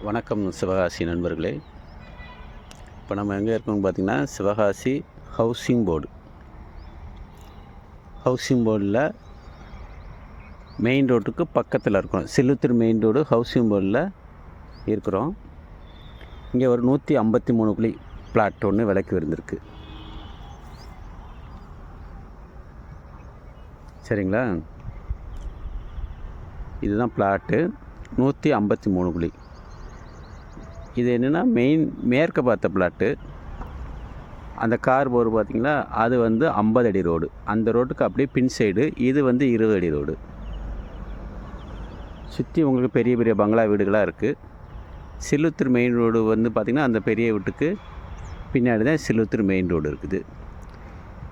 வணக்கம் சிவகாசி நண்பர்களே. இப்போ நம்ம எங்கே இருக்கோம்னு பார்த்திங்கன்னா சிவகாசி ஹவுசிங் போர்டில் மெயின் ரோட்டுக்கு பக்கத்தில் இருக்கிறோம். சில்லுத்தூர் மெயின் ரோடு ஹவுசிங் போர்டில் இருக்கிறோம். இங்கே ஒரு 153 குழி பிளாட் ஒன்று விலைக்கு இருந்திருக்கு. சரிங்களா, இதுதான் பிளாட்டு 153 குழி. இது என்னென்னா மேற்க பார்த்த பிளாட்டு. அந்த கார் போர் பார்த்திங்களா, அது 50 அடி ரோடு. அந்த ரோட்டுக்கு அப்படியே பின் சைடு இது 20 அடி ரோடு. சுற்றி உங்களுக்கு பெரிய பெரிய பங்களா வீடுகளாக இருக்குது. சில்லுத்தூர் மெயின் ரோடு பார்த்திங்கன்னா அந்த பெரிய வீட்டுக்கு பின்னாடி தான் சில்லுத்தூர் மெயின் ரோடு இருக்குது.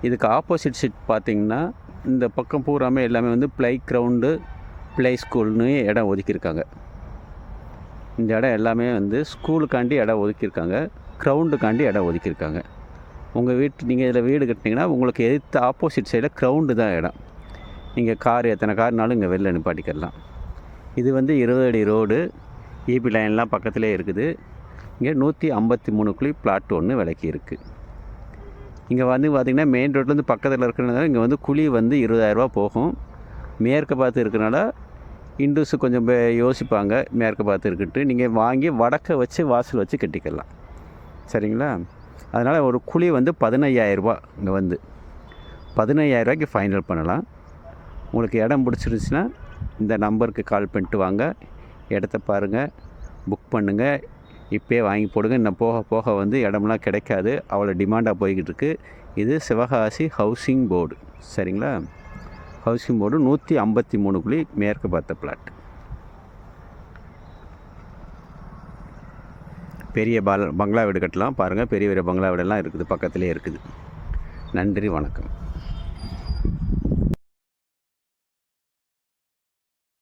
இதுக்கு ஆப்போசிட் சைட் பார்த்திங்கன்னா இந்த பக்கம் பூராமே எல்லாமே ப்ளே கிரவுண்டு, ப்ளே ஸ்கூல்னு இடம் ஒதுக்கியிருக்காங்க. இந்த இடம் எல்லாமே ஸ்கூலுக்காண்டி இடம் ஒதுக்கியிருக்காங்க, க்ரௌண்டுக்காண்டி இடம் ஒதுக்கியிருக்காங்க. உங்கள் நீங்கள் இதில் வீடு கட்டினீங்கன்னா உங்களுக்கு எதிர்த்து ஆப்போசிட் சைடில் க்ரௌண்டு தான் இடம். நீங்கள் எத்தனை கார்னாலும் இங்கே வெளில நிப்பாட்டிக்கலாம். இது 20 அடி ரோடு. ஈபி லைன்லாம் பக்கத்துலேயே இருக்குது. இங்கே 153 குழி பிளாட் ஒன்று விலைக்கு இருக்குது. இங்கே பார்த்திங்கன்னா மெயின் ரோட்லேருந்து பக்கத்தில் இருக்கிறனால இங்கே குழி 20,000 ரூபா போகும். மேற்க பார்த்து இருக்கிறனால இண்டூஸு கொஞ்சம் யோசிப்பாங்க, மேற்க பார்த்து இருக்குன்ட்டு. நீங்கள் வாங்கி வடக்க வச்சு வாசல் வச்சு கட்டிக்கலாம். சரிங்களா, அதனால் ஒரு குழி 15,000 ரூபா. இங்கே 15,000 ரூபாய்க்கு ஃபைனல் பண்ணலாம். உங்களுக்கு இடம் பிடிச்சிருந்துச்சுன்னா இந்த நம்பருக்கு கால் பண்ணிட்டு வாங்க, இடத்த பாருங்கள், புக் பண்ணுங்கள், இப்போயே வாங்கி போடுங்க. இன்னும் போக போக இடம்லாம் கிடைக்காது, அவ்வளோ டிமாண்டாக போய்கிட்டு இருக்குது. இது சிவகாசி ஹவுசிங் போர்டு. சரிங்களா, ஹவுசிங் போர்டு 153 குழி மேற்கு பார்த்த பிளாட். பெரிய பங்களா வீடு கட்டலாம் பாருங்கள். பெரிய பெரிய பங்களா வீடெல்லாம் இருக்குது, பக்கத்துலேயே இருக்குது. நன்றி, வணக்கம்.